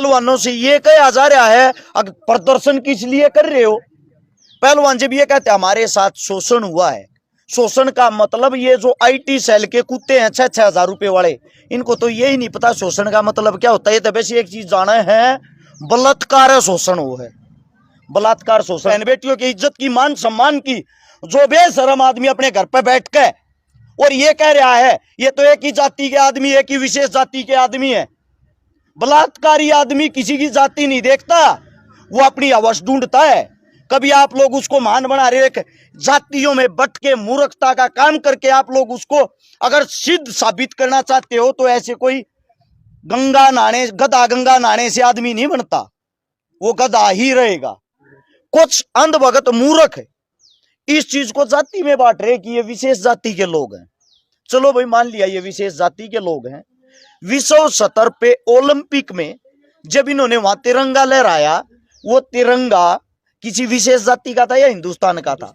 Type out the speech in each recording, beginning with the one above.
पहलवानों से ये कहा जा रहा है, अगर प्रदर्शन किस लिए कर रहे हो? पहलवान जब ये कहते हमारे साथ शोषण हुआ है, शोषण का मतलब ये जो आईटी सेल के कुत्ते हैं 6,000 रुपए वाले, इनको तो यही नहीं पता शोषण का मतलब क्या होता है। तो वैसे एक चीज जाना है, बलात्कार शोषण वो है, बलात्कार शोषण। बेटियों की इज्जत की, मान सम्मान की, जो बेशरम आदमी अपने घर पे बैठ के और ये कह रहा है ये तो एक ही जाति के आदमी, एक ही विशेष जाति के आदमी है। बलात्कारी आदमी किसी की जाति नहीं देखता, वो अपनी आवाज ढूंढता है। कभी आप लोग उसको महान बना रहे हो, एक जातियों में बट के मूर्खता का काम करके आप लोग उसको अगर सिद्ध साबित करना चाहते हो तो ऐसे कोई गंगा नहाने, गधा गंगा नहाने से आदमी नहीं बनता, वो गधा ही रहेगा। कुछ अंधभगत मूर्ख है इस चीज को जाति में बांट रहे कि ये विशेष जाति के लोग हैं। चलो भाई मान लिया ये विशेष जाति के लोग हैं। विश्व स्तर पे ओलंपिक में जब इन्होंने वहां तिरंगा लहराया, वो तिरंगा किसी विशेष जाति का था या हिंदुस्तान का था?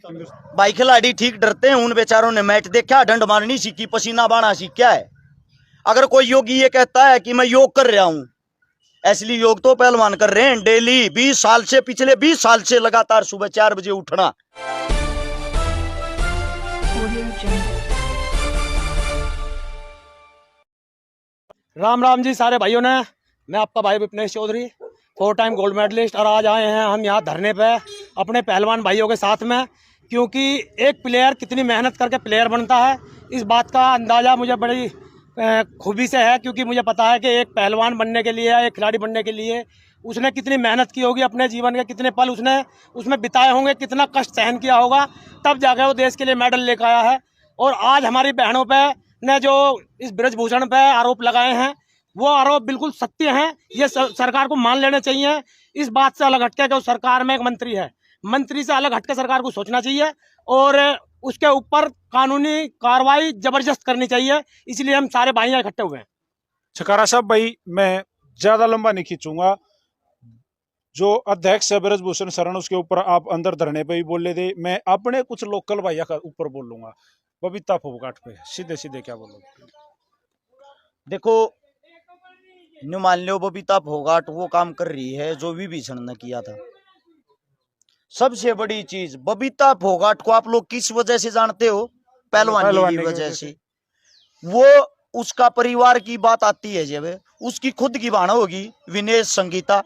भाई खिलाड़ी ठीक डरते हैं, उन बेचारों ने मैच देखा, डंड मारनी सीखी, पसीना बहाना सीखा है। अगर कोई योगी ये कहता है कि मैं योग कर रहा हूं, असली योग तो पहलवान कर रहे हैं डेली 20 साल से, पिछले 20 साल से लगातार सुबह 4 बजे उठना। राम राम जी सारे भाइयों ने, मैं आपका भाई Vipnesh Chaudhary, 4 time gold medalist. और आज आए हैं हम यहाँ धरने पे अपने पहलवान भाइयों के साथ में, क्योंकि एक प्लेयर कितनी मेहनत करके प्लेयर बनता है इस बात का अंदाज़ा मुझे बड़ी खूबी से है। क्योंकि मुझे पता है कि एक पहलवान बनने के लिए, एक खिलाड़ी बनने के लिए उसने कितनी मेहनत की होगी, अपने जीवन के कितने पल उसने उसमें बिताए होंगे, कितना कष्ट सहन किया होगा, तब जाकर वो देश के लिए मेडल लेकर आया है। और आज हमारी बहनों पे ने जो इस ब्रजभूषण पे आरोप लगाए हैं, वो आरोप बिल्कुल सत्य हैं। ये सरकार को मान लेने चाहिए। इस बात से अलग हटके कि सरकार में एक मंत्री है, मंत्री से अलग हटके सरकार को सोचना चाहिए और उसके ऊपर कानूनी कार्रवाई जबरदस्त करनी चाहिए। इसलिए हम सारे भाई इकट्ठे हुए हैं। छकारा साहब भाई, मैं ज्यादा लंबा नहीं खींचूंगा। जो अध्यक्ष है ब्रजभूषण शरण, उसके ऊपर आप अंदर धरने पे भी बोले थे, मैं अपने कुछ लोकल भैया का ऊपर बोल लूंगा। बबीता फोगाट पे सीधे सीधे क्या बोलोगे? देखो, न्यू मान लो बबीता फोगाट वो काम कर रही है जो विभीषण ने किया था। सबसे बड़ी चीज, बबीता फोगाट को आप लोग किस वजह से जानते हो? पहलवानी की वजह से। वो उसका परिवार की बात आती है जब, उसकी खुद की बहन होगी विनेश संगीता,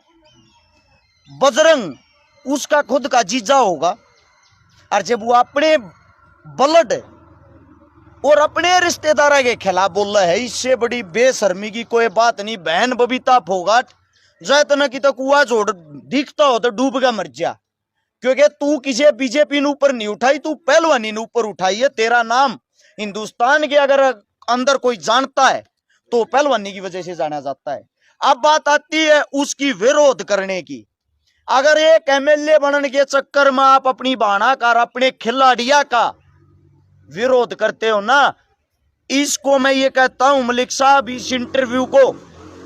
बजरंग उसका खुद का जीजा होगा। और जब वो अपने ब्लड और अपने रिश्तेदार के खिलाफ बोल रहा है, इससे बड़ी बेशर्मी की कोई बात नहीं। बहन बबीता फोगाट, जैतना की तो कुआ जोड़ दिखता हो तो डूब के मर जा, क्योंकि तू किसी बीजेपी ने ऊपर नहीं उठाई, तू पहलवानी ने ऊपर उठाई है। तेरा नाम हिंदुस्तान के अगर अंदर कोई जानता है तो पहलवानी की वजह से जाना जाता है। अब बात आती है उसकी विरोध करने की। अगर एक एमएलए बनने के चक्कर में आप अपनी बहाना कर अपने खिलाड़िया का विरोध करते हो ना, इसको मैं ये कहता हूं मलिक साहब, इस इंटरव्यू को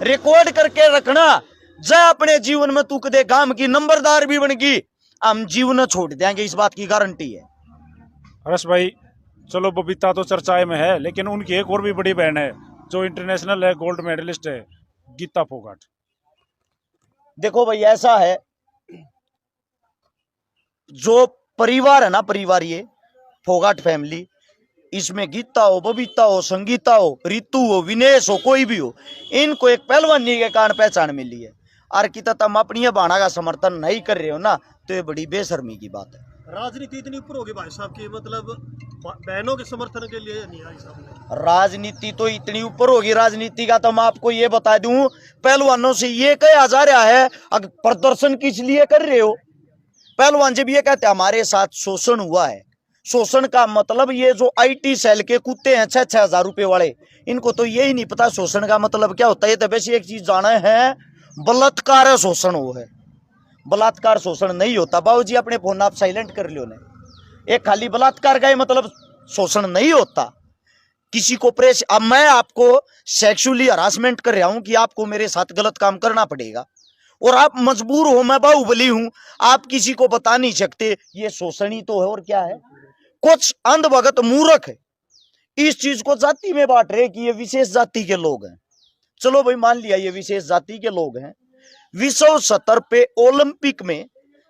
रिकॉर्ड करके रखना। जय अपने जीवन में तू कदे गांव की नंबरदार भी बनेगी, हम जीवन छोड़ देंगे, इस बात की गारंटी है। हर्ष भाई, चलो बबीता तो चर्चाएं में है, लेकिन उनकी एक और भी बड़ी बहन है जो इंटरनेशनल है, गोल्ड मेडलिस्ट है, गीता फोगाट। देखो भाई, ऐसा है, जो परिवार है ना, परिवार ये फोगाट फैमिली, इसमें गीता हो, बबीता हो, संगीता हो, रितु हो, विनेश हो, कोई भी हो, इनको एक पहलवानी के कारण पहचान मिली है। और की तुम अपनी बाणा का समर्थन नहीं कर रहे हो ना, तो ये बड़ी बेशर्मी की बात है। राजनीति इतनी ऊपर होगी भाई साहब की, मतलब बहनों के समर्थन के लिए नहीं आई साहब। राजनीति तो इतनी ऊपर होगी, राजनीति का तो मैं आपको ये बता दूं, पहलवानों से ये कहा जा रहा है, अगर प्रदर्शन किस लिए कर रहे हो? पहलवान जब ये कहते हमारे साथ शोषण हुआ है, शोषण का मतलब ये जो आईटी सेल के कुत्ते हैं 6,000 रुपए वाले, इनको तो यही नहीं पता शोषण का मतलब क्या होता है। तो वैसे एक चीज जाना है, बलात्कार शोषण वो है, बलात्कार शोषण नहीं होता। बाबूजी अपने फोन आप साइलेंट कर लियो ने, एक खाली बलात्कार का ही मतलब शोषण नहीं होता। किसी को प्रेस, अब मैं आपको सेक्सुअली हरासमेंट कर रहा हूं कि आपको मेरे साथ गलत काम करना पड़ेगा और आप मजबूर हो, मैं बाहुबली हूं, आप किसी को बता नहीं सकते, ये शोषण ही तो है। और क्या है? कुछ अंधभगत मूर्ख है इस चीज को जाति में बांट रहे कि ये विशेष जाति के लोग हैं। चलो भाई मान लिया ये विशेष जाति के लोग हैं। विश्व स्तर पे ओलंपिक में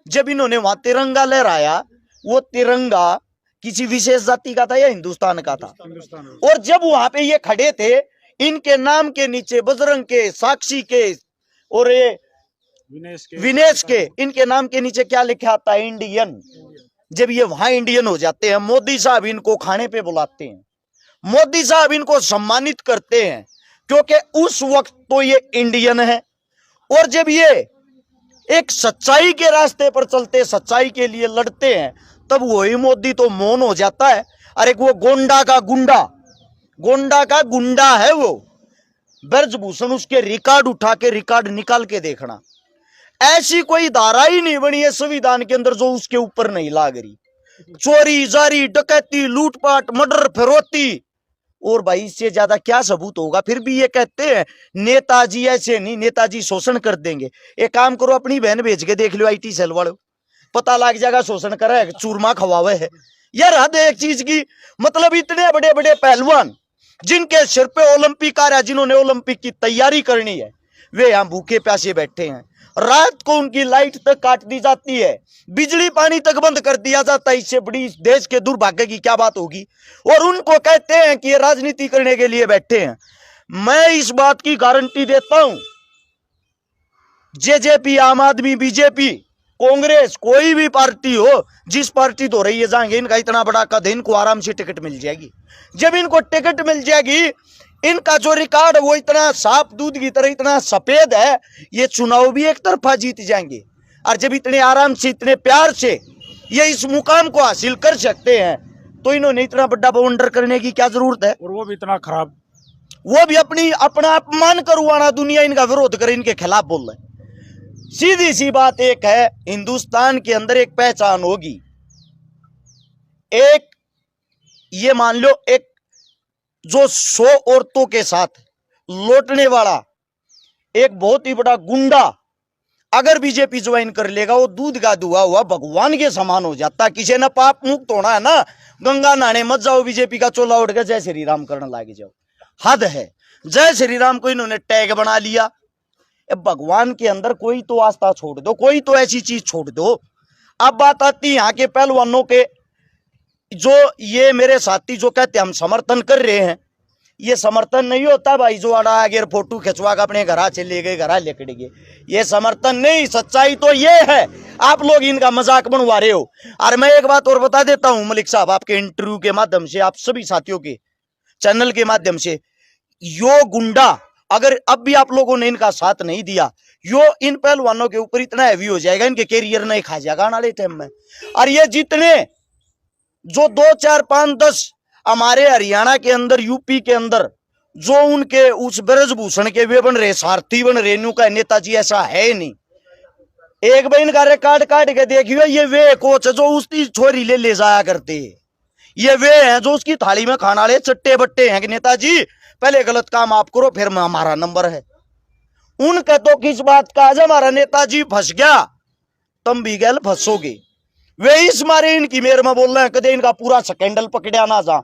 जब इन्होंने वहां तिरंगा लहराया, वो तिरंगा किसी विशेष जाति का था या हिंदुस्तान का था? हिंदुस्तान में। और जब वहां पे ये खड़े थे, इनके नाम के नीचे बजरंग के, साक्षी के और ये विनेश के, इनके नाम के नीचे क्या लिखा आता है? इंडियन। जब ये वहां इंडियन हो जाते हैं, मोदी साहब इनको खाने पे बुलाते हैं, मोदी साहब इनको सम्मानित करते हैं, क्योंकि उस वक्त तो ये इंडियन है। और जब ये एक सच्चाई के रास्ते पर चलते, सच्चाई के लिए लड़ते हैं, तब वही मोदी तो मौन हो जाता है। अरे वो गोंडा का गुंडा, गोंडा का गुंडा है वो ब्रजभूषण, उसके रिकॉर्ड उठा के, रिकॉर्ड निकाल के देखना। ऐसी कोई धारा ही नहीं बनी है संविधान के अंदर जो उसके ऊपर नहीं लाग रही। चोरी जारी, डकैती, लूटपाट, मर्डर, फिरौती, और भाई इससे ज्यादा क्या सबूत होगा? फिर भी ये कहते हैं नेताजी ऐसे नहीं, नेताजी शोषण कर देंगे। एक काम करो, अपनी बहन भेज के देख लो IT सेल वाले, पता लग जाएगा शोषण कर रहा है, चूरमा खवावे है यार। हद एक चीज की, मतलब इतने बड़े बड़े पहलवान जिनके सिर पे ओलंपिक आ रहा है, जिन्होंने ओलंपिक की तैयारी करनी है, वे यहां भूखे प्यासे बैठे हैं। रात को उनकी लाइट तक काट दी जाती है, बिजली पानी तक बंद कर दिया जाता है। इससे बड़ी देश के दुर्भाग्य की क्या बात होगी? और उनको कहते हैं कि ये राजनीति करने के लिए बैठे हैं। मैं इस बात की गारंटी देता हूं, जेजेपी, आम आदमी, बीजेपी, कांग्रेस, कोई भी पार्टी हो, जिस पार्टी तो रही है, जाएंगे, इनका इतना बड़ा कद, इनको आराम से टिकट मिल जाएगी। जब इनको टिकट मिल जाएगी, इनका जो रिकॉर्ड वो इतना साफ दूध की तरह इतना सफेद है, ये चुनाव भी एक तरफा जीत जाएंगे। और जब इतने आराम से, इतने प्यार से ये इस मुकाम को हासिल कर सकते हैं, तो इन्होंने इतना बड़ा बवंडर करने की क्या जरूरत है? और वो भी इतना खराब, वो भी अपना अपमान करवाना, दुनिया इनका विरोध करे, इनके खिलाफ बोल रहे। सीधी सी बात एक है, हिंदुस्तान के अंदर एक पहचान होगी। एक ये मान लो, एक जो 100 औरतों के साथ लौटने वाला एक बहुत ही बड़ा गुंडा अगर बीजेपी ज्वाइन कर लेगा, वो दूध का दुआ हुआ भगवान के समान हो जाता। किसी ने पाप मुक्त होना है ना, गंगा नहाने मत जाओ, बीजेपी का चोला उठ के जय श्री राम करने लगे जाओ। हद है। जय श्री राम को इन्होंने टैग बना लिया। भगवान के अंदर कोई तो आस्था छोड़ दो, कोई तो ऐसी चीज छोड़ दो। अब बात आती है यहाँ के पहलवानों के, जो ये मेरे साथी जो कहते हम समर्थन कर रहे हैं, ये समर्थन नहीं होता भाई जो अड़ा आगे फोटो खिंचवा के अपने घर चले गए, घर लेकर गए, ये समर्थन नहीं। सच्चाई तो ये है, आप लोग इनका मजाक बनवा रहे हो। और मैं एक बात और बता देता हूं मलिक साहब, आपके इंटरव्यू के माध्यम से, आप सभी साथियों के चैनल के माध्यम से, यो गुंडा अगर अब भी आप लोगों ने इनका साथ नहीं दिया, यो इन पहलवानों के ऊपर इतना हैवी हो जाएगा, इनके कैरियर नहीं खा जाएगा आने वाले टाइम में। और ये जितने जो 2, 4, 5, 10 हमारे हरियाणा के अंदर, यूपी के अंदर जो उनके उस ब्रजभूषण के वे बन रहे, सारथी बन रहे, न्यू का नेताजी ऐसा है नहीं। एक बहन का रिकॉर्ड काट के देखियो, ये वे कोच जो उसकी छोरी ले जाया करते, ये वे हैं जो उसकी थाली में खाना ले चट्टे बट्टे हैं कि नेताजी पहले गलत काम आप करो, फिर हमारा नंबर है। उनका तो किस बात का, आज हमारा नेताजी फंस गया, तुम भी गैल फंसोगे। वे इस मारे इनकी मेर में बोल रहे हैं, कदे इनका पूरा स्कैंडल पकड़ा ना जा।